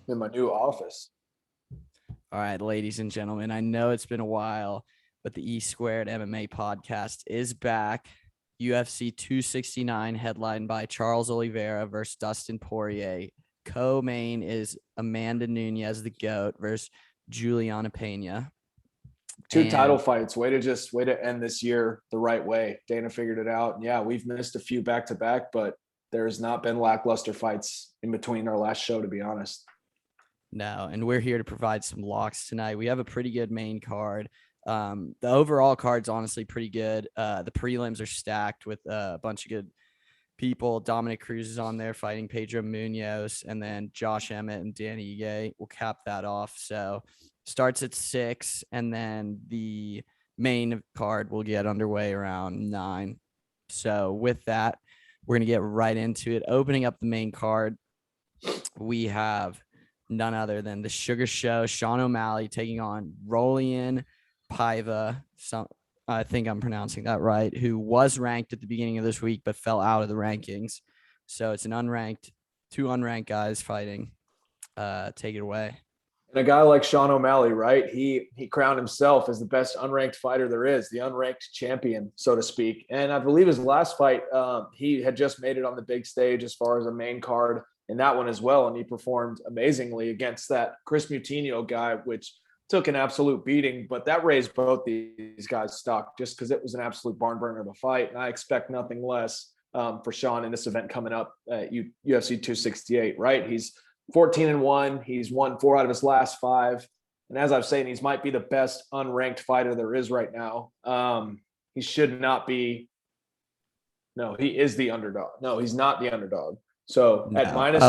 in my new office. All right, ladies and gentlemen, I know it's been a while, but the E Squared MMA podcast is back. UFC 269, headlined by Charles Oliveira versus Dustin Poirier. Co-main is Amanda Nunes, the GOAT, versus Julianna Pena. Two title fights. Way to end this year the right way. Dana figured it out. And yeah, we've missed a few back to back, but there's not been lackluster fights in between our last show, to be honest. No, and we're here to provide some locks tonight. We have a pretty good main card. The overall card's honestly pretty good. The prelims are stacked with a bunch of good people. Dominic Cruz is on there fighting Pedro Munoz, and then Josh Emmett and Danny Ige will cap that off. So starts at 6, and then the main card will get underway around 9. So with that, we're going to get right into it. Opening up the main card, we have none other than the Sugar Show, Sean O'Malley taking on Raulian Paiva. I think I'm pronouncing that right, who was ranked at the beginning of this week but fell out of the rankings. So it's two unranked guys fighting. Take it away. And a guy like Sean O'Malley, right? He crowned himself as the best unranked fighter there is, the unranked champion, so to speak. And I believe his last fight, he had just made it on the big stage as far as a main card in that one as well. And he performed amazingly against that Chris Moutinho guy, which took an absolute beating, but that raised both these guys' stock just because it was an absolute barn burner of a fight. And I expect nothing less for Sean in this event coming up at UFC 268, right? He's 14-1. He's won 4 out of his last 5. And as I was saying, he might be the best unranked fighter there is right now. He should not be. No, he is the underdog. No, he's not the underdog. So at minus.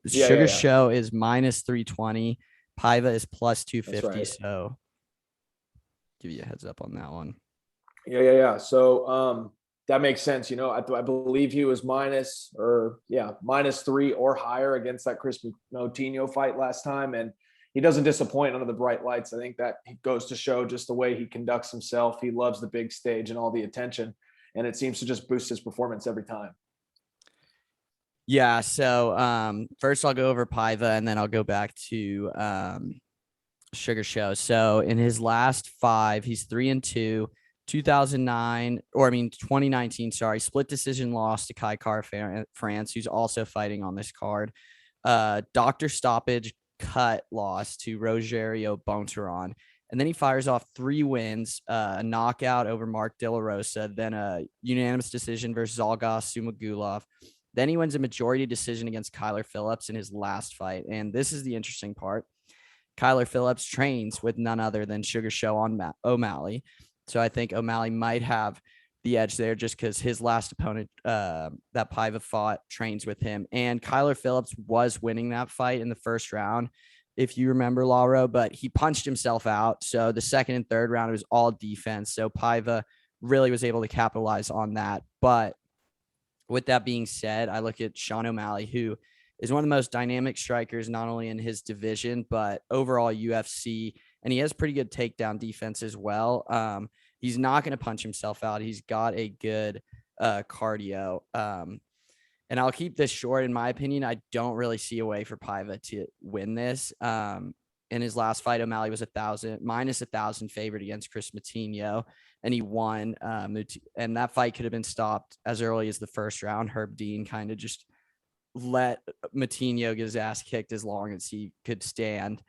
Sugar Show is minus 320. Paiva is plus 250. Right. So give you a heads up on that one. Yeah. So that makes sense. You know, I believe he was minus 3 or higher against that Chris Moutinho fight last time. And he doesn't disappoint under the bright lights. I think that goes to show just the way he conducts himself. He loves the big stage and all the attention. And it seems to just boost his performance every time. Yeah, so first I'll go over Paiva, and then I'll go back to Sugar Show. So in his last 5, he's 3-2. 2019, split decision loss to Kai France, who's also fighting on this card. Doctor stoppage cut loss to Rogerio Bontaran. And then he fires off 3 wins, a knockout over Mark De La Rosa, then a unanimous decision versus Olga Sumagulov. Then he wins a majority decision against Kyler Phillips in his last fight. And this is the interesting part. Kyler Phillips trains with none other than Sugar Show on O'Malley. So I think O'Malley might have the edge there just because his last opponent that Paiva fought trains with him. And Kyler Phillips was winning that fight in the first round, if you remember, Lauro, but he punched himself out. So the second and third round, it was all defense. So Paiva really was able to capitalize on that. But with that being said, I look at Sean O'Malley, who is one of the most dynamic strikers, not only in his division, but overall UFC. And he has pretty good takedown defense as well. He's not going to punch himself out. He's got a good cardio. And I'll keep this short. In my opinion, I don't really see a way for Paiva to win this. In his last fight, O'Malley was minus 1,000 favorite against Chris Moutinho, and he won. And that fight could have been stopped as early as the first round. Herb Dean kind of just let Moutinho get his ass kicked as long as he could stand.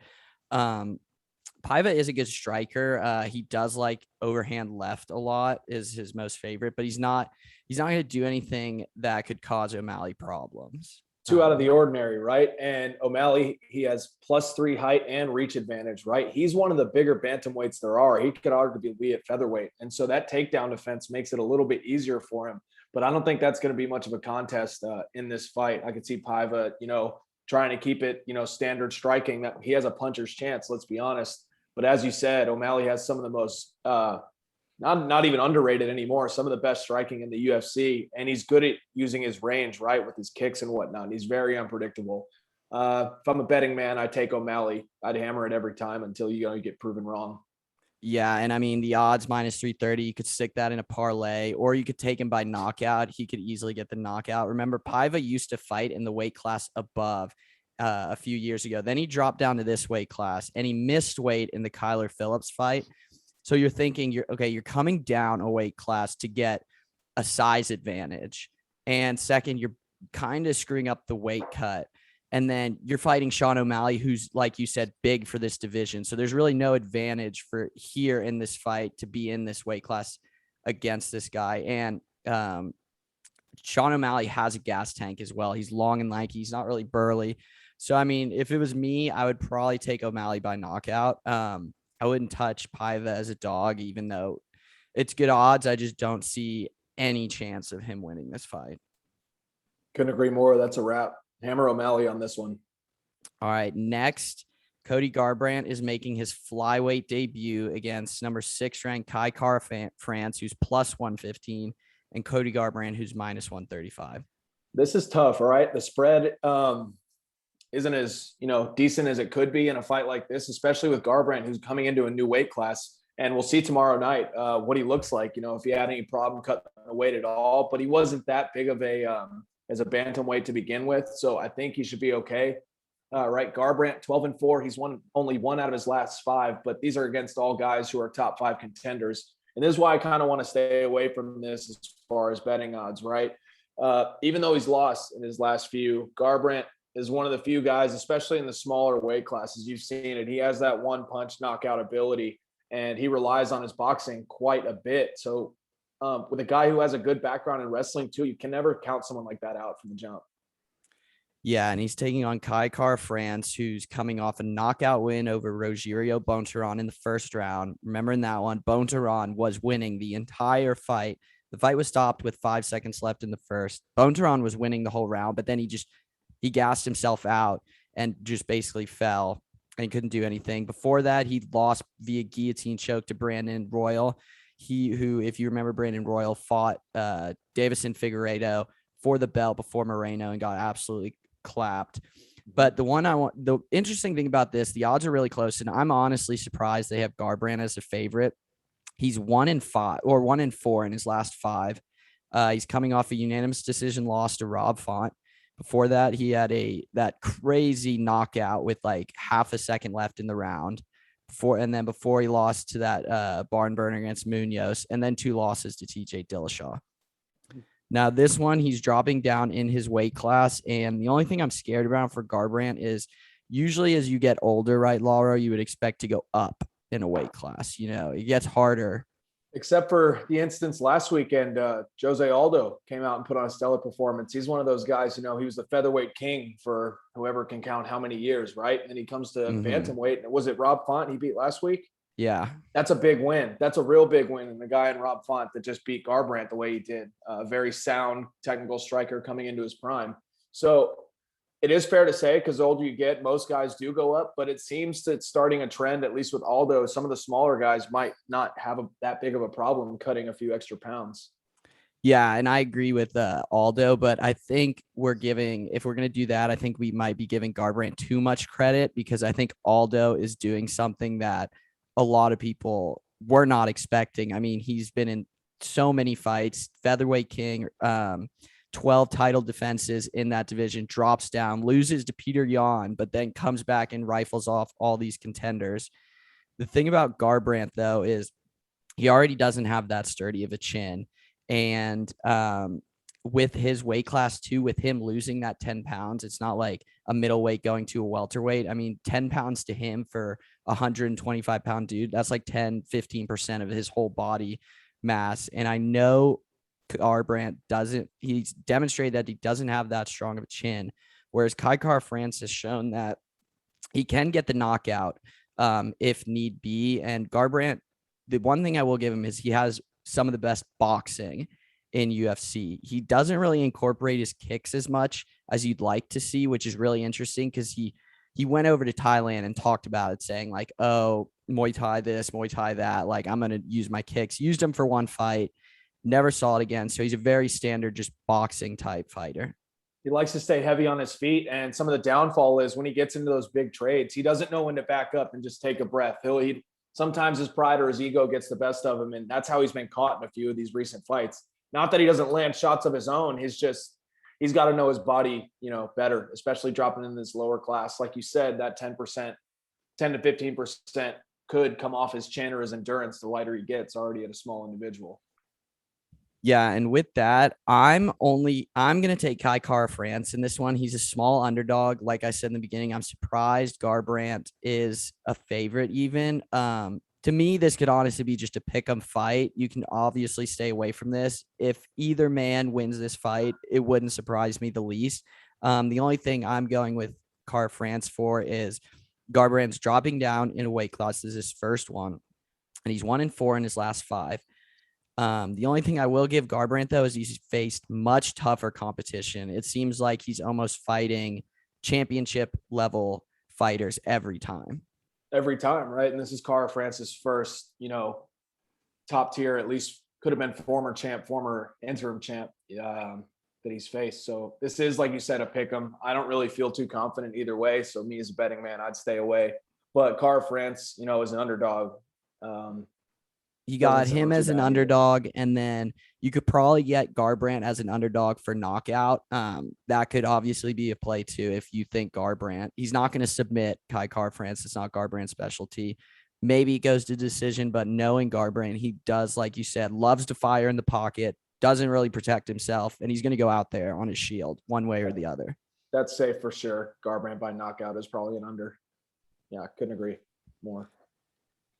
Paiva is a good striker. He does like overhand left a lot, is his most favorite, but he's not going to do anything that could cause O'Malley problems. 2 out of the ordinary, right? And O'Malley, he has +3 height and reach advantage, right? He's one of the bigger bantamweights there are. He could arguably be at featherweight. And so that takedown defense makes it a little bit easier for him. But I don't think that's going to be much of a contest in this fight. I could see Paiva, trying to keep it, standard striking. That he has a puncher's chance, let's be honest. But as you said, O'Malley has some of the most not even underrated anymore, some of the best striking in the UFC, and he's good at using his range, right, with his kicks and whatnot. He's very unpredictable. If I'm a betting man, I take O'Malley. I'd hammer it every time until you get proven wrong. Yeah, and I mean, the odds minus 330, you could stick that in a parlay, or you could take him by knockout. He could easily get the knockout. Remember, Paiva used to fight in the weight class above, a few years ago. Then he dropped down to this weight class and he missed weight in the Kyler Phillips fight. So you're thinking you're coming down a weight class to get a size advantage. And second, you're kind of screwing up the weight cut. And then you're fighting Sean O'Malley, who's, like you said, big for this division. So there's really no advantage for here in this fight to be in this weight class against this guy. And Sean O'Malley has a gas tank as well. He's long and lanky. He's not really burly. So, I mean, if it was me, I would probably take O'Malley by knockout. I wouldn't touch Paiva as a dog, even though it's good odds. I just don't see any chance of him winning this fight. Couldn't agree more. That's a wrap. Hammer O'Malley on this one. All right. Next, Cody Garbrandt is making his flyweight debut against number 6 ranked Kai France, who's plus 115, and Cody Garbrandt, who's minus 135. This is tough, all right? The spread isn't as, decent as it could be in a fight like this, especially with Garbrandt, who's coming into a new weight class. And we'll see tomorrow night what he looks like, if he had any problem cutting the weight at all. But he wasn't that big of as a bantamweight to begin with. So I think he should be okay. Right. Garbrandt, 12-4. He's won only 1 out of his last 5, but these are against all guys who are top 5 contenders. And this is why I kind of want to stay away from this as far as betting odds, right? Even though he's lost in his last few, Garbrandt is one of the few guys, especially in the smaller weight classes, you've seen it. He has that one punch knockout ability, and he relies on his boxing quite a bit. So with a guy who has a good background in wrestling too, you can never count someone like that out from the jump. Yeah, and he's taking on Kai France, who's coming off a knockout win over Rogerio Bontoran in the first round. Remember in that one, Bontoran was winning the entire fight. The fight was stopped with 5 seconds left in the first. Bontoran was winning the whole round, but then he gassed himself out and just basically fell and couldn't do anything. Before that, he lost via guillotine choke to Brandon Royal. Who, if you remember, Brandon Royal fought Davison Figueiredo for the belt before Moreno and got absolutely clapped. But the interesting thing about this, the odds are really close, and I'm honestly surprised they have Garbrandt as a favorite. He's 1-5 or 1-4 in his last 5. He's coming off a unanimous decision loss to Rob Font. Before that, he had that crazy knockout with like half a second left in the round. Before he lost to that barn burner against Munoz, and then 2 losses to TJ Dillashaw. Now, this one, he's dropping down in his weight class, and the only thing I'm scared about for Garbrandt is usually as you get older, right, Laura, you would expect to go up in a weight class. It gets harder. Except for the instance last weekend, Jose Aldo came out and put on a stellar performance. He's one of those guys, he was the featherweight king for whoever can count how many years, right? And he comes to bantamweight. Was it Rob Font he beat last week? Yeah. That's a big win. That's a real big win. And the guy in Rob Font that just beat Garbrandt the way he did, a very sound technical striker coming into his prime. So it is fair to say, because the older you get, most guys do go up, but it seems that it's starting a trend, at least with Aldo. Some of the smaller guys might not have that big of a problem cutting a few extra pounds. Yeah, and I agree with Aldo, but I think if we're going to do that, I think we might be giving Garbrandt too much credit, because I think Aldo is doing something that a lot of people were not expecting. I mean, he's been in so many fights, featherweight king, 12 title defenses in that division, drops down, loses to Peter Yan, but then comes back and rifles off all these contenders. The thing about Garbrandt, though, is he already doesn't have that sturdy of a chin. And with his weight class too, with him losing that 10 pounds, it's not like a middleweight going to a welterweight. I mean, 10 pounds to him for a 125 pound dude, that's like 10-15% of his whole body mass. And I know Garbrandt he's demonstrated that he doesn't have that strong of a chin, whereas Kai France has shown that he can get the knockout if need be. And Garbrandt, the one thing I will give him is he has some of the best boxing in UFC. He doesn't really incorporate his kicks as much as you'd like to see, which is really interesting, because he went over to Thailand and talked about it, saying like, oh, Muay Thai this, Muay Thai that, like I'm going to use my kicks. Used them for one fight, never saw it again. So he's a very standard, just boxing type fighter. He likes to stay heavy on his feet. And some of the downfall is when he gets into those big trades, he doesn't know when to back up and just take a breath. Sometimes his pride or his ego gets the best of him. And that's how he's been caught in a few of these recent fights. Not that he doesn't land shots of his own. He he's got to know his body, better, especially dropping in this lower class. Like you said, that 10 to 15% could come off his chin or his endurance the lighter he gets already at a small individual. Yeah, and with that, I'm gonna take Kai Kara France in this one. He's a small underdog. Like I said in the beginning, I'm surprised Garbrandt is a favorite even. To me, this could honestly be just a pick 'em fight. You can obviously stay away from this. If either man wins this fight, it wouldn't surprise me the least. The only thing I'm going with Kara France for is Garbrandt's dropping down in a weight class. This is his first one, and he's 1-4 in his last 5. The only thing I will give Garbrandt, though, is he's faced much tougher competition. It seems like he's almost fighting championship level fighters every time. Every time, right? And this is Kara France's first, top tier, at least could have been former champ, former interim champ that he's faced. So this is, like you said, a pick 'em. I don't really feel too confident either way. So me as a betting man, I'd stay away. But Kara France, is an underdog. You got him as an underdog, and then you could probably get Garbrandt as an underdog for knockout. That could obviously be a play too if you think Garbrandt. He's not going to submit Kai Kara France. It's not Garbrandt's specialty. Maybe it goes to decision, but knowing Garbrandt, he does, like you said, loves to fire in the pocket, doesn't really protect himself, and he's going to go out there on his shield one way or the other. That's safe for sure. Garbrandt by knockout is probably an under. Yeah, couldn't agree more.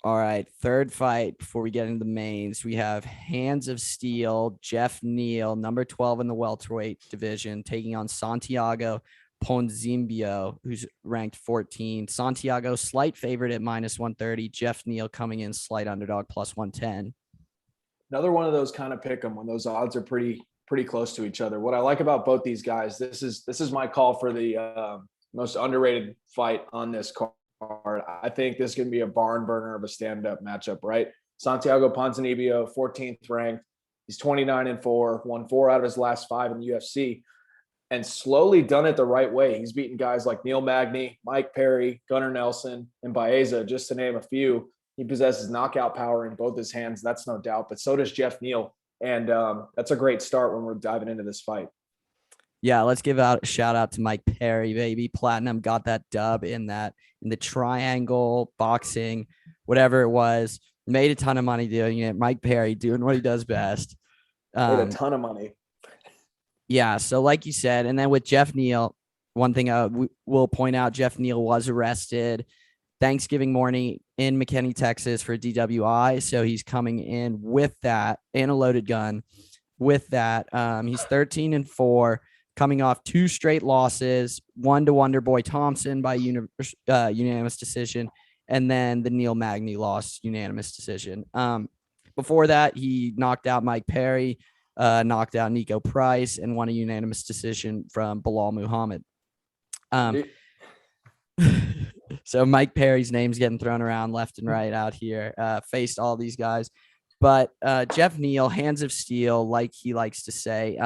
All right, third fight before we get into the mains, we have Hands of Steel, Geoff Neal, number 12 in the welterweight division, taking on Santiago Ponzinibbio, who's ranked 14. Santiago, slight favorite at -130. Geoff Neal coming in slight underdog +110. Another one of those kind of pick 'em when those odds are pretty close to each other. What I like about both these guys, this is my call for the most underrated fight on this card. I think this is going to be a barn burner of a stand-up matchup, right? Santiago Ponzinibbio, 14th ranked. He's 29-4, won 4 out of his last 5 in the UFC, and slowly done it the right way. He's beaten guys like Neal Magny, Mike Perry, Gunnar Nelson, and Paiva, just to name a few. He possesses knockout power in both his hands, that's no doubt, but so does Geoff Neal, and that's a great start when we're diving into this fight. Yeah, let's give out a shout out to Mike Perry, baby. Platinum got that dub in the triangle boxing, whatever it was. Made a ton of money doing it. Mike Perry doing what he does best. Made a ton of money. Yeah, so like you said, and then with Geoff Neal, one thing we'll point out, Geoff Neal was arrested Thanksgiving morning in McKinney, Texas for DWI. So he's coming in with that and a loaded gun with that. He's 13-4. Coming off 2 straight losses, one to Wonderboy Thompson by unanimous decision, and then the Neal Magny loss, unanimous decision. Before that, he knocked out Mike Perry, knocked out Nico Price, and won a unanimous decision from Bilal Muhammad. So Mike Perry's name's getting thrown around left and right out here, faced all these guys. But Geoff Neal, Hands of Steel, like he likes to say,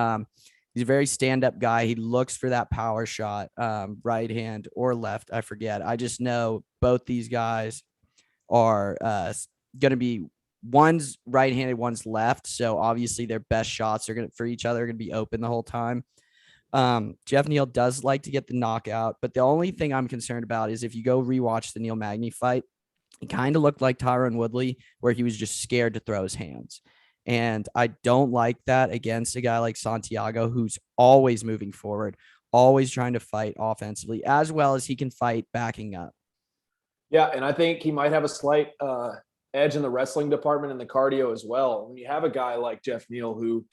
he's a very stand-up guy. He looks for that power shot, right hand or left. I forget. I just know both these guys are going to be, one's right-handed, one's left. So obviously their best shots are for each other are going to be open the whole time. Geoff Neal does like to get the knockout, but the only thing I'm concerned about is if you go rewatch the Neal Magny fight, he kind of looked like Tyron Woodley, where he was just scared to throw his hands. And I don't like that against a guy like Santiago, who's always moving forward, always trying to fight offensively, as well as he can fight backing up. Yeah, and I think he might have a slight edge in the wrestling department and the cardio as well. When you have a guy like Geoff Neal, who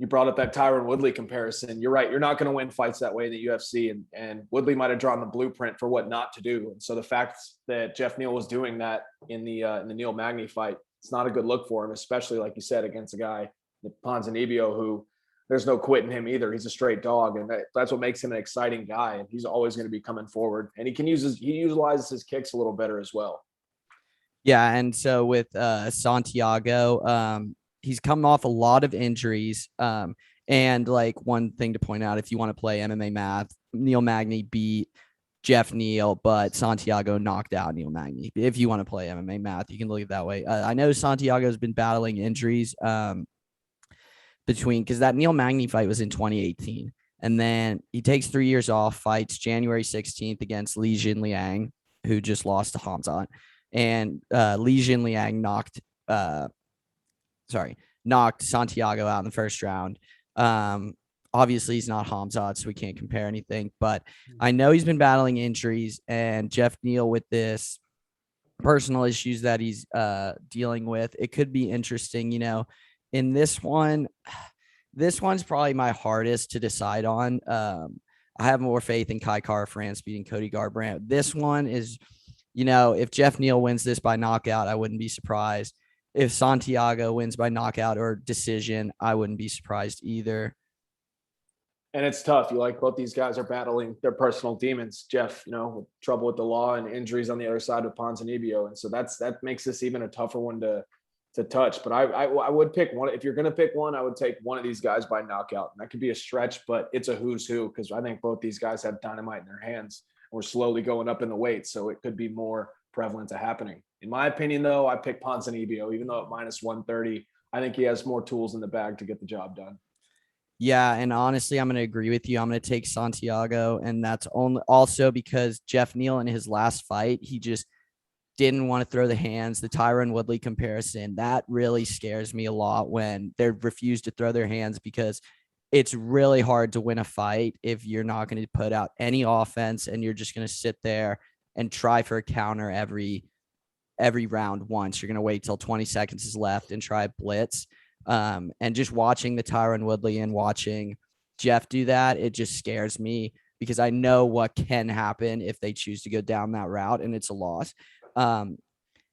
you brought up that Tyron Woodley comparison, you're right. You're not going to win fights that way in the UFC, and Woodley might have drawn the blueprint for what not to do. And so the fact that Geoff Neal was doing that in the Neal Magny fight, it's not a good look for him, especially like you said, against a guy like Ponzinibbio, who there's no quitting him either. He's a straight dog, and that's what makes him an exciting guy. And he's always going to be coming forward, and he utilizes his kicks a little better as well. Yeah, and so with Santiago, he's come off a lot of injuries. And like one thing to point out, if you want to play MMA math, Neal Magny beat Geoff Neal, but Santiago knocked out Neal Magny. If you want to play MMA math, you can look at it that way. I know Santiago's been battling injuries because that Neal Magny fight was in 2018. And then he takes 3 years off, fights January 16th against Li Jinliang, who just lost to Hamzat. And Li Jinliang knocked Santiago out in the first round. Obviously, he's not Hamzat, so we can't compare anything. But I know he's been battling injuries, and Geoff Neal with this personal issues that he's dealing with. It could be interesting, in this one. This one's probably my hardest to decide on. I have more faith in Kai Kara-France beating Cody Garbrandt. This one is, if Geoff Neal wins this by knockout, I wouldn't be surprised. If Santiago wins by knockout or decision, I wouldn't be surprised either. And it's tough. Both these guys are battling their personal demons. Geoff, with trouble with the law and injuries on the other side of Ponzinibbio. And so that makes this even a tougher one to touch. But I would pick one. If you're going to pick one, I would take one of these guys by knockout. And that could be a stretch, but it's a who's who, because I think both these guys have dynamite in their hands. We're slowly going up in the weight, so it could be more prevalent to happening. In my opinion, though, I pick Ponzinibbio, even though at minus 130, I think he has more tools in the bag to get the job done. Yeah, and honestly, I'm going to agree with you. I'm going to take Santiago, and that's also because Geoff Neal in his last fight, he just didn't want to throw the hands. The Tyron Woodley comparison, that really scares me a lot when they refuse to throw their hands, because it's really hard to win a fight if you're not going to put out any offense and you're just going to sit there and try for a counter every round once. You're going to wait till 20 seconds is left and try a blitz. And just watching the Tyron Woodley and watching Geoff do that, it just scares me, because I know what can happen if they choose to go down that route, and it's a loss.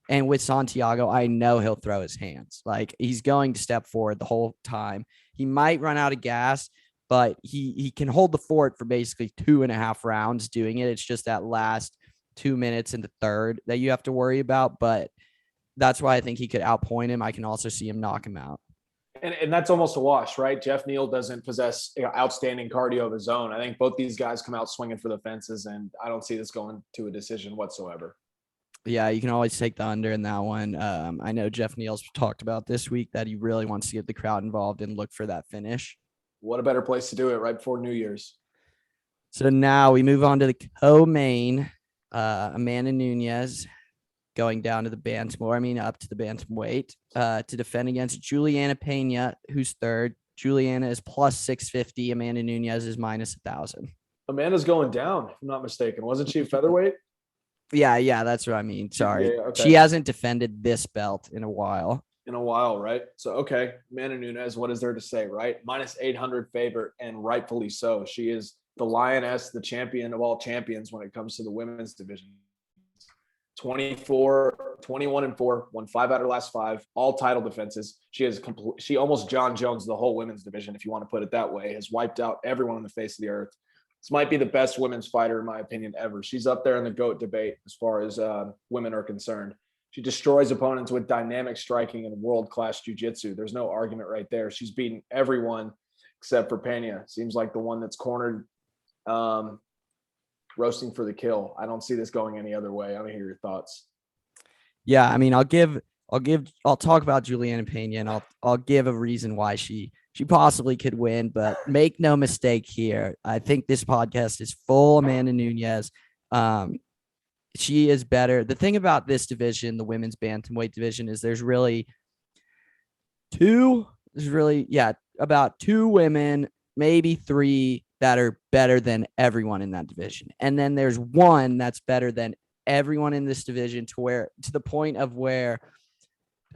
And with Santiago, I know he'll throw his hands. He's going to step forward the whole time. He might run out of gas, but he can hold the fort for basically 2.5 rounds doing it. It's just that last 2 minutes in the third that you have to worry about. But that's why I think he could outpoint him. I can also see him knock him out. And that's almost a wash, right? Geoff Neal doesn't possess outstanding cardio of his own. I think both these guys come out swinging for the fences, and I don't see this going to a decision whatsoever. Yeah, you can always take the under in that one. I know Geoff Neal's talked about this week that he really wants to get the crowd involved and look for that finish. What a better place to do it right before New Year's. So now we move on to the co-main. Amanda Nunes going down to the up to the bantamweight to defend against Julianna Pena, who's third. Julianna is plus 650. Amanda Nunes is minus 1,000. Amanda's going down, if I'm not mistaken. Wasn't she a featherweight? Yeah, that's what I mean. Sorry. Yeah, okay. She hasn't defended this belt in a while. Right? So, okay, Amanda Nunes, what is there to say, right? Minus 800 favorite, and rightfully so. She is the lioness, the champion of all champions when it comes to the women's division. 21-4, won 5 out of her last 5, all title defenses. She almost John Jones the whole women's division, if you want to put it that way, has wiped out everyone on the face of the earth. This might be the best women's fighter, in my opinion, ever. She's up there in the GOAT debate as far as women are concerned. She destroys opponents with dynamic striking and world-class jiu-jitsu. There's no argument right there. She's beaten everyone except for Pena. Seems like the one that's cornered, roasting for the kill. I don't see this going any other way. I want to hear your thoughts. Yeah, I mean, I'll talk about Julianna Pena, and I'll give a reason why she possibly could win, but make no mistake here. I think this podcast is full Amanda Nunes. She is better. The thing about this division, the women's bantamweight division, is there's about 2 women, maybe 3 that are better than everyone in that division. And then there's one that's better than everyone in this division to the point of where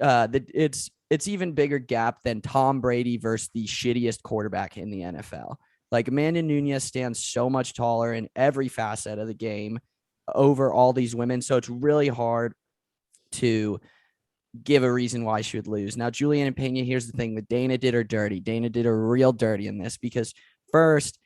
it's even bigger gap than Tom Brady versus the shittiest quarterback in the NFL. Amanda Nunes stands so much taller in every facet of the game over all these women. So it's really hard to give a reason why she would lose. Now, Julianna Pena, here's the thing. Dana did her dirty. Dana did her real dirty in this, because first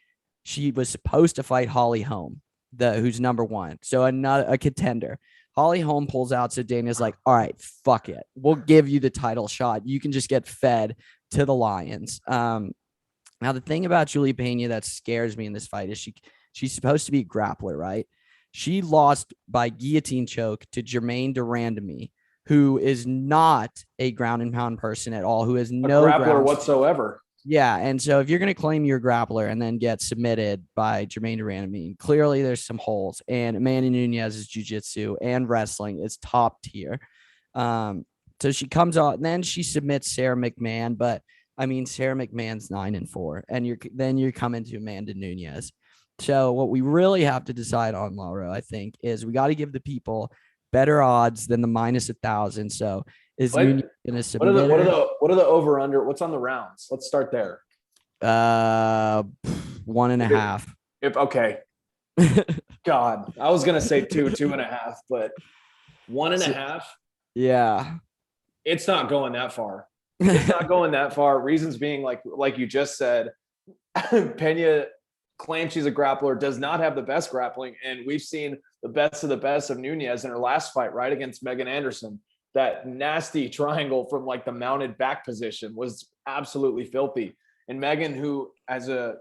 she was supposed to fight Holly Holm, who's number 1. So a contender. Holly Holm pulls out. So Dana's like, all right, fuck it. We'll give you the title shot. You can just get fed to the Lions. Now, the thing about Julia Pena that scares me in this fight is she's supposed to be a grappler, right? She lost by guillotine choke to Jermaine Durandamy, who is not a ground and pound person at all, who has no grappler whatsoever. Yeah, and so if you're going to claim your grappler and then get submitted by Jermaine Durand, clearly there's some holes. And Amanda Nunez's jiu-jitsu and wrestling is top tier. So she comes out and then she submits Sarah McMahon, but Sarah McMahon's 9-4, and you're coming to Amanda Nunes. So what we really have to decide on, Laura, I think, is we got to give the people better odds than the -1,000. So is Nunes going to submit what are the over under? What's on the rounds? Let's start there. 1.5. Okay. God, I was gonna say 2.5, but 1.5. Yeah. It's not going that far. It's not going that far. Reasons being, like you just said, Pena claims she's a grappler, does not have the best grappling, and we've seen the best of Nunes in her last fight, right, against Megan Anderson. That nasty triangle from like the mounted back position was absolutely filthy. And Megan, who has a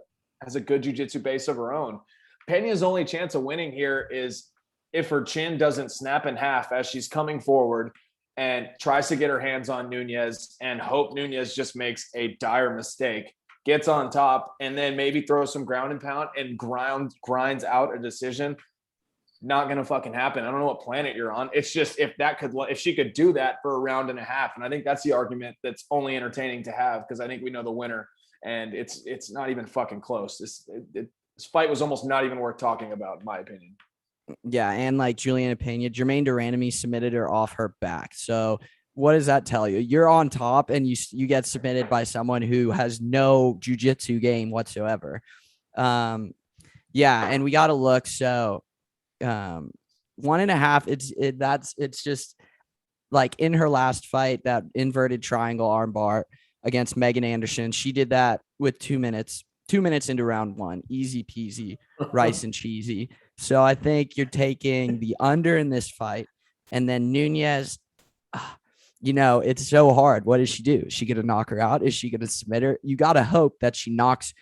good jiu-jitsu base of her own, Pena's only chance of winning here is if her chin doesn't snap in half as she's coming forward and tries to get her hands on Nunes and hope Nunes just makes a dire mistake, gets on top, and then maybe throws some ground and pound and grinds out a decision. Not going to fucking happen. I don't know what planet you're on. It's just if she could do that for a round and a half. And I think that's the argument that's only entertaining to have, because I think we know the winner, and it's not even fucking close. This fight was almost not even worth talking about, in my opinion. Yeah, and like Julianna Pena, Jermaine Durand submitted her off her back. So what does that tell you? You're on top and you get submitted by someone who has no jiu-jitsu game whatsoever. Yeah, and we got to look. So 1.5, it's just like in her last fight, that inverted triangle armbar against Megan Anderson. She did that with 2 minutes into round one, easy peasy, rice and cheesy. So I think you're taking the under in this fight. And then Nunes, it's so hard. What does she do? Is she going to knock her out? Is she going to submit her? You got to hope that she knocks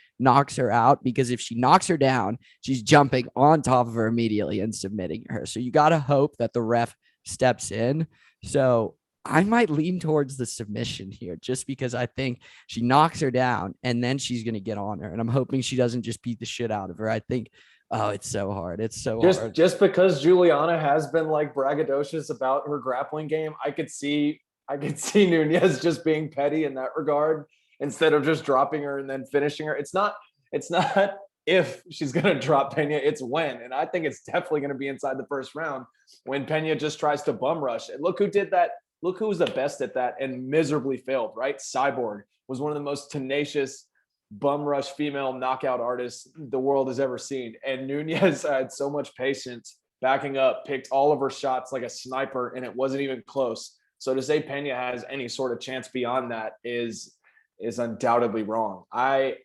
her out, because if she knocks her down, she's jumping on top of her immediately and submitting her. So you got to hope that the ref steps in. So I might lean towards the submission here, just because I think she knocks her down and then she's going to get on her. And I'm hoping she doesn't just beat the shit out of her. I think, it's so hard. It's so hard. Just because Julianna has been like braggadocious about her grappling game, I could see Nunes just being petty in that regard, instead of just dropping her and then finishing her. It's not if she's going to drop Pena, it's when. And I think it's definitely going to be inside the first round when Pena just tries to bum rush. And look who did that. Look who was the best at that and miserably failed, right? Cyborg was one of the most tenacious bum rush female knockout artists the world has ever seen. And Nunes had so much patience backing up, picked all of her shots like a sniper, and it wasn't even close. So to say Pena has any sort of chance beyond that is undoubtedly wrong. I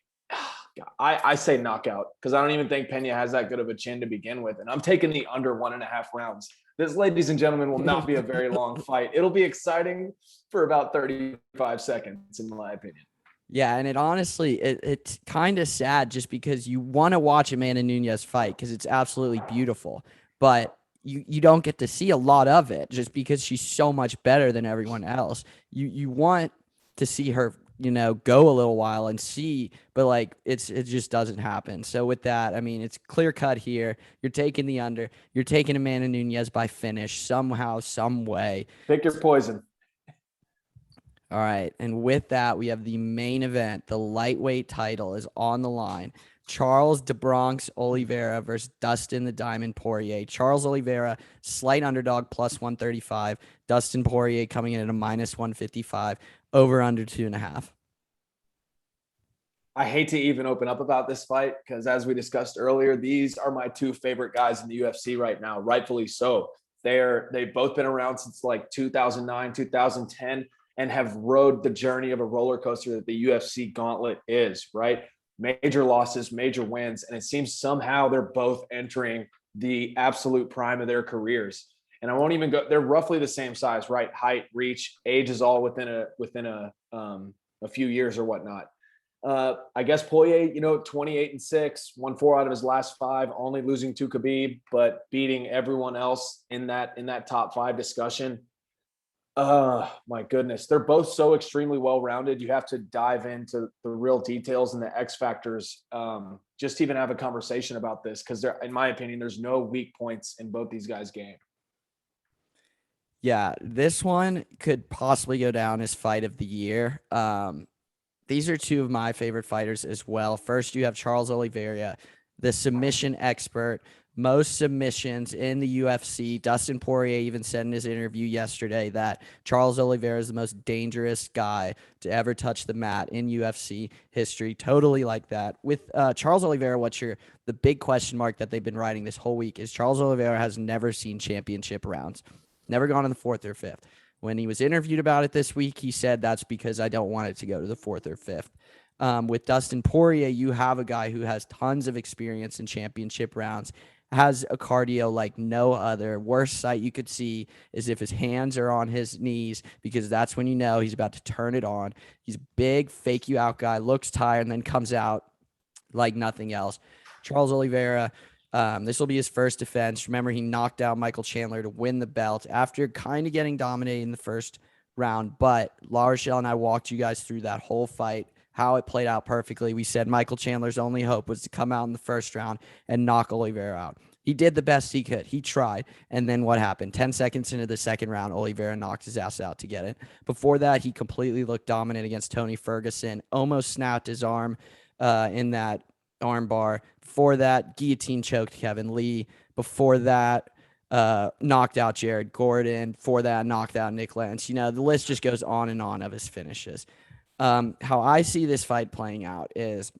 say knockout, because I don't even think Pena has that good of a chin to begin with. And I'm taking the under 1.5 rounds. This, ladies and gentlemen, will not be a very long fight. It'll be exciting for about 35 seconds, in my opinion. Yeah, and it's kind of sad, just because you want to watch Amanda Nunes fight because it's absolutely beautiful, but you don't get to see a lot of it just because she's so much better than everyone else. You want to see her, go a little while and see, but like it just doesn't happen. So with that, it's clear cut here. You're taking the under. You're taking Amanda Nunes by finish somehow, some way. Pick your poison. All right. And with that, we have the main event. The lightweight title is on the line. Charles de Bronx Oliveira versus Dustin the Diamond Poirier. Charles Oliveira, slight underdog, +135. Dustin Poirier coming in at a -155. Over under 2.5. I hate to even open up about this fight, because as we discussed earlier, these are my two favorite guys in the UFC right now, rightfully so. They've both been around since like 2009, 2010, and have rode the journey of a roller coaster that the UFC gauntlet is, right? Major losses, major wins, and it seems somehow they're both entering the absolute prime of their careers. And I won't even go, they're roughly the same size, right? Height, reach, age is all within a few years or whatnot. I guess Poirier, 28-6, won 4 out of his last 5, only losing to Khabib, but beating everyone else in that top 5 discussion. My goodness. They're both so extremely well-rounded. You have to dive into the real details and the X factors, just to even have a conversation about this. Cause there, in my opinion, there's no weak points in both these guys' game. Yeah, this one could possibly go down as fight of the year. These are two of my favorite fighters as well. First, you have Charles Oliveira, the submission expert, most submissions in the UFC. Dustin Poirier even said in his interview yesterday that Charles Oliveira is the most dangerous guy to ever touch the mat in UFC history. Totally like that. With Charles Oliveira, the big question mark that they've been writing this whole week is Charles Oliveira has never seen championship rounds, never gone in the fourth or fifth. When he was interviewed about it this week, he said that's because I don't want it to go to the fourth or fifth. With Dustin Poirier, you have a guy who has tons of experience in championship rounds, has a cardio like no other. Worst sight you could see is if his hands are on his knees, because that's when you know he's about to turn it on. He's a big, fake you out guy, looks tired, and then comes out like nothing else. Charles Oliveira, this will be his first defense. Remember, he knocked out Michael Chandler to win the belt after kind of getting dominated in the first round. But La Rochelle and I walked you guys through that whole fight, how it played out perfectly. We said Michael Chandler's only hope was to come out in the first round and knock Oliveira out. He did the best he could. He tried. And then what happened? 10 seconds into the second round, Oliveira knocked his ass out to get it. Before that, he completely looked dominant against Tony Ferguson, almost snapped his arm in that armbar. Before that, guillotine choked Kevin Lee. Before that, knocked out Jared Gordon. Before that, knocked out Nick Lentz. You know, the list just goes on and on of his finishes. How I see this fight playing out is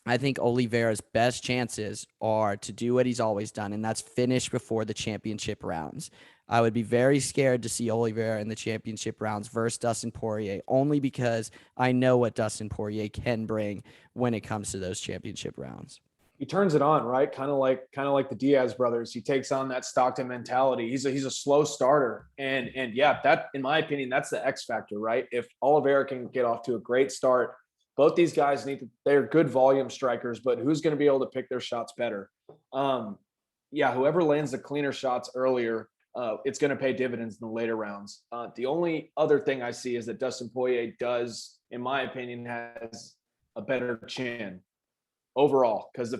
I think Oliveira's best chances are to do what he's always done, and that's finish before the championship rounds. I would be very scared to see Oliveira in the championship rounds versus Dustin Poirier, only because I know what Dustin Poirier can bring when it comes to those championship rounds. He turns it on, right? Kind of like the Diaz brothers. He takes on that Stockton mentality. He's a slow starter, and yeah, that in my opinion, that's the X factor, right? If Oliveira can get off to a great start, both these guys they're good volume strikers, but who's going to be able to pick their shots better? Yeah, whoever lands the cleaner shots earlier, it's going to pay dividends in the later rounds. The only other thing I see is that Dustin Poirier does, in my opinion, has a better chin overall, because the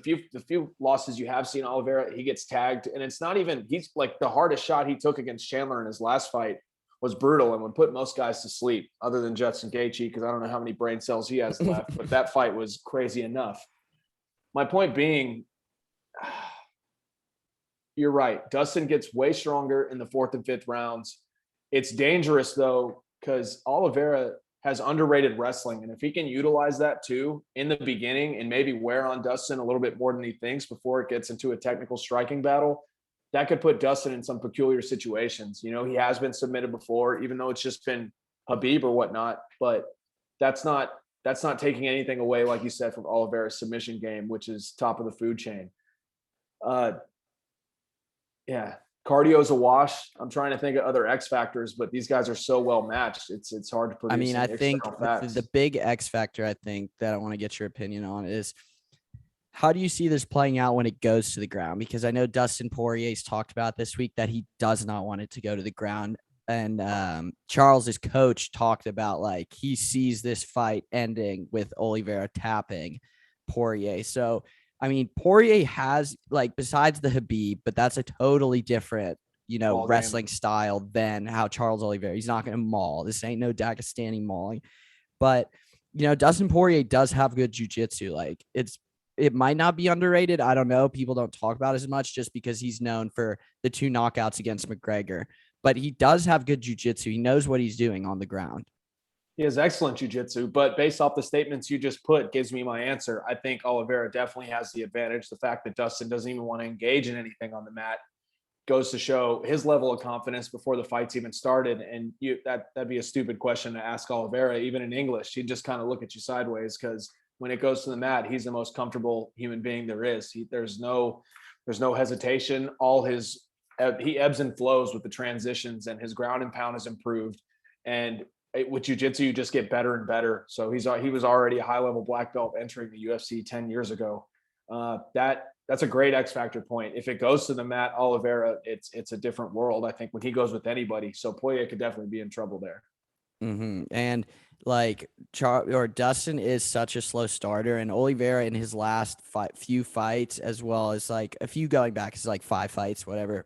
few losses you have seen Oliveira, he gets tagged, and it's not even, he's like, the hardest shot he took against Chandler in his last fight was brutal and would put most guys to sleep, other than Justin Gaethje, because I don't know how many brain cells he has left, but that fight was crazy enough. My point being, you're right. Dustin gets way stronger in the fourth and fifth rounds. It's dangerous though, because Oliveira has underrated wrestling. And if he can utilize that too in the beginning and maybe wear on Dustin a little bit more than he thinks before it gets into a technical striking battle, that could put Dustin in some peculiar situations. You know, he has been submitted before, even though it's just been Habib or whatnot, but that's not taking anything away, like you said, from Oliveira's submission game, which is top of the food chain. Yeah, cardio's a wash. I'm trying to think of other X factors, but these guys are so well matched. It's hard to produce. I mean, I think facts. the big X factor, I think, that I want to get your opinion on is, how do you see this playing out when it goes to the ground? Because I know Dustin Poirier's talked about this week that he does not want it to go to the ground. And Charles's coach talked about, like, he sees this fight ending with Oliveira tapping Poirier. So, I mean, Poirier has, like, besides the Habib, but that's a totally different, wrestling style than how Charles Oliveira, he's not going to maul. This ain't no Dagestani mauling. But, Dustin Poirier does have good jiu-jitsu. Like, it might not be underrated. I don't know. People don't talk about it as much just because he's known for the 2 knockouts against McGregor. But he does have good jiu-jitsu. He knows what he's doing on the ground. He has excellent jiu-jitsu, but based off the statements you just put gives me my answer. I think Oliveira definitely has the advantage. The fact that Dustin doesn't even want to engage in anything on the mat goes to show his level of confidence before the fight's even started. And that'd be a stupid question to ask Oliveira, even in English. He'd just kind of look at you sideways, because when it goes to the mat, he's the most comfortable human being there is. There's no hesitation. He ebbs and flows with the transitions, and his ground and pound has improved. And with jiu-jitsu, you just get better and better. So he was already a high-level black belt entering the UFC 10 years ago. That that's a great X factor point. If it goes to the mat, Oliveira, it's a different world, I think, when he goes with anybody. So Poirier could definitely be in trouble there. And like Dustin is such a slow starter, and Oliveira in his last few fights, as well as like a few going back, is like 5 fights, whatever.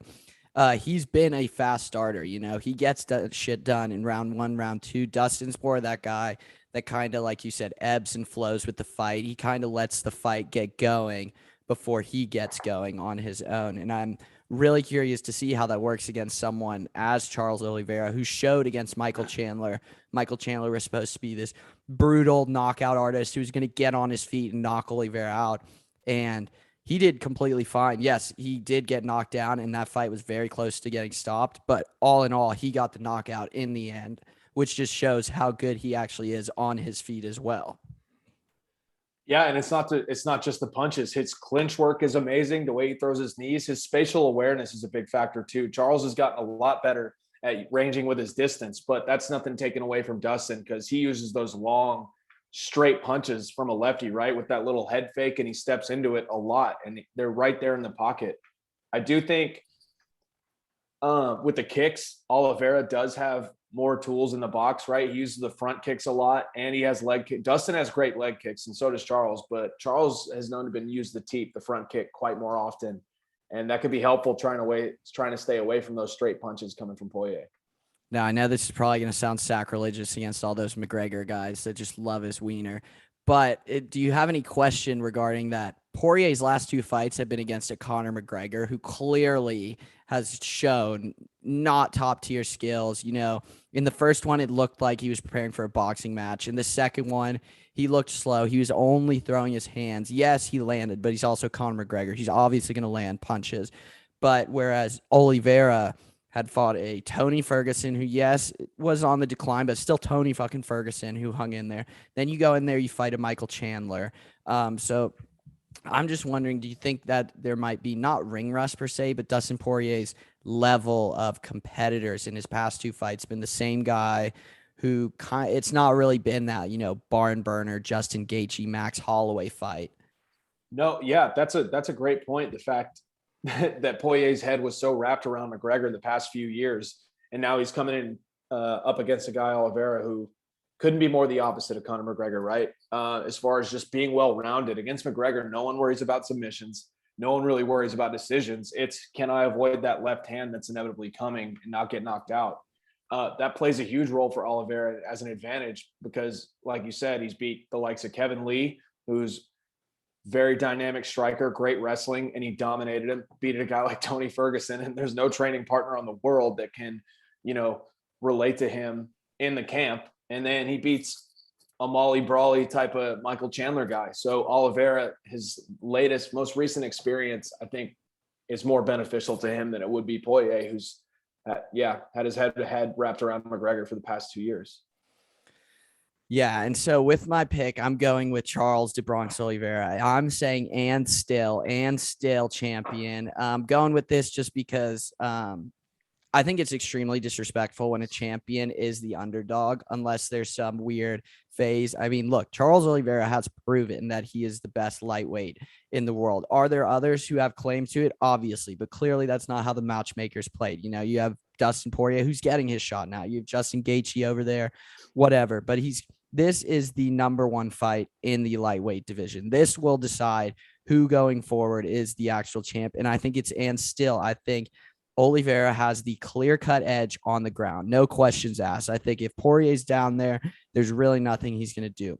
He's been a fast starter. You know, he gets shit done in round 1, round 2. Dustin's more that guy that kind of, like you said, ebbs and flows with the fight. He kind of lets the fight get going before he gets going on his own. And I'm really curious to see how that works against someone as Charles Oliveira, who showed against Michael Chandler. Michael Chandler was supposed to be this brutal knockout artist who's going to get on his feet and knock Oliveira out. And he did completely fine. Yes, he did get knocked down, and that fight was very close to getting stopped. But all in all, he got the knockout in the end, which just shows how good he actually is on his feet as well. Yeah, and it's not just the punches. His clinch work is amazing. The way he throws his knees, his spatial awareness is a big factor too. Charles has gotten a lot better at ranging with his distance, but that's nothing taken away from Dustin, because he uses those long, straight punches from a lefty, right, with that little head fake, and he steps into it a lot, and they're right there in the pocket. I do think with the kicks, Oliveira does have more tools in the box, right? He uses the front kicks a lot, and he has leg kick. Dustin has great leg kicks, and so does Charles, but Charles has known to use the teep, the front kick, quite more often, and that could be helpful trying to stay away from those straight punches coming from Poirier. Now, I know this is probably going to sound sacrilegious against all those McGregor guys that just love his wiener, but do you have any question regarding that? Poirier's last 2 fights have been against a Conor McGregor who clearly has shown not top tier skills. You know, in the first one, it looked like he was preparing for a boxing match. In the second one, he looked slow. He was only throwing his hands. Yes, he landed, but he's also Conor McGregor. He's obviously going to land punches. But whereas Oliveira had fought a Tony Ferguson who, yes, was on the decline, but still Tony fucking Ferguson who hung in there. Then you go in there, you fight a Michael Chandler. So I'm just wondering, do you think that there might be not ring rust per se, but Dustin Poirier's level of competitors in his past 2 fights been the same guy who it's not really been that, you know, barn burner, Justin Gaethje, Max Holloway fight? No, yeah, that's a great point. The fact that Poirier's head was so wrapped around McGregor the past few years, and now he's coming in up against a guy, Oliveira, who couldn't be more the opposite of Conor McGregor, right? As far as just being well-rounded. Against McGregor, no one worries about submissions. No one really worries about decisions. It's, can I avoid that left hand that's inevitably coming and not get knocked out? That plays a huge role for Oliveira as an advantage because, like you said, he's beat the likes of Kevin Lee, who's very dynamic striker, great wrestling, and he dominated him, beat a guy like Tony Ferguson, and there's no training partner on the world that can, you know, relate to him in the camp. And then he beats a Molly Brawley type of Michael Chandler guy. So Oliveira, his most recent experience, I think, is more beneficial to him than it would be Poirier, who's had his head wrapped around McGregor for the past 2 years. Yeah, and so with my pick, I'm going with Charles de Bronx Oliveira. I'm saying and still champion. I'm going with this just because I think it's extremely disrespectful when a champion is the underdog, unless there's some weird phase. I mean, look, Charles Oliveira has proven that he is the best lightweight in the world. Are there others who have claim to it? Obviously, but clearly that's not how the matchmakers played. You know, you have Dustin Poirier, who's getting his shot now. You have Justin Gaethje over there, whatever. But this is the number 1 fight in the lightweight division. This will decide who going forward is the actual champ. And I think I think Oliveira has the clear-cut edge on the ground. No questions asked. I think if Poirier's down there, there's really nothing he's going to do.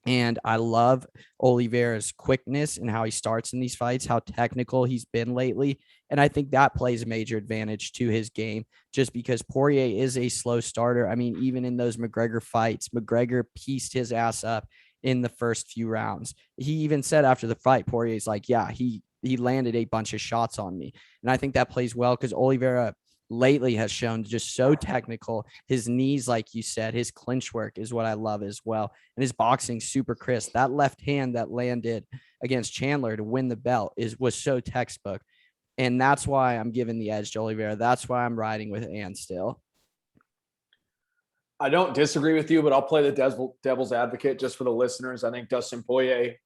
And I love Oliveira's quickness and how he starts in these fights, how technical he's been lately. And I think that plays a major advantage to his game just because Poirier is a slow starter. I mean, even in those McGregor fights, McGregor pieced his ass up in the first few rounds. He even said after the fight, Poirier's like, yeah, he landed a bunch of shots on me. And I think that plays well because Oliveira lately has shown just so technical. His knees, like you said, his clinch work is what I love as well. And his boxing super crisp. That left hand that landed against Chandler to win the belt was so textbook. And that's why I'm giving the edge to Oliveira. That's why I'm riding with Ann still. I don't disagree with you, but I'll play the devil's advocate just for the listeners. I think Dustin Poirier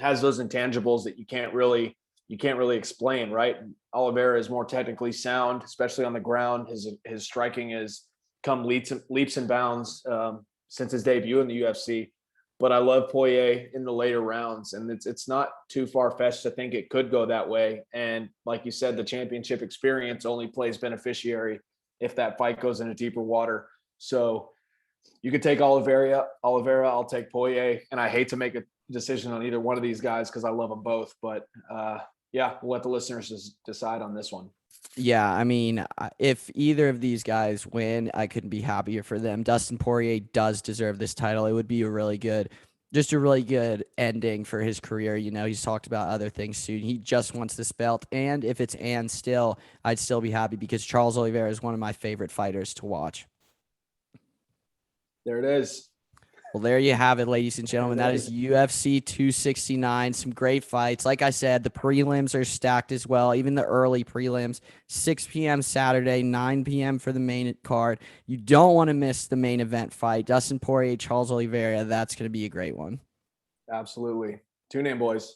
has those intangibles that you can't really you can't really explain, right? Oliveira is more technically sound, especially on the ground. His striking has come leaps and bounds since his debut in the UFC. But I love Poirier in the later rounds, and it's not too far-fetched to think it could go that way. And like you said, the championship experience only plays beneficiary if that fight goes into deeper water. So you could take Oliveira, I'll take Poirier, and I hate to make a decision on either one of these guys because I love them both. But yeah, we'll let the listeners just decide on this one. Yeah, I mean, if either of these guys win, I couldn't be happier for them. Dustin Poirier does deserve this title. It would be a really good ending for his career. You know, he's talked about other things soon. He just wants this belt. And if it's and still, I'd still be happy because Charles Oliveira is one of my favorite fighters to watch. There it is. Well, there you have it, ladies and gentlemen. That is UFC 269. Some great fights. Like I said, the prelims are stacked as well, even the early prelims. 6 p.m. Saturday, 9 p.m. for the main card. You don't want to miss the main event fight. Dustin Poirier, Charles Oliveira. That's going to be a great one. Absolutely. Tune in, boys.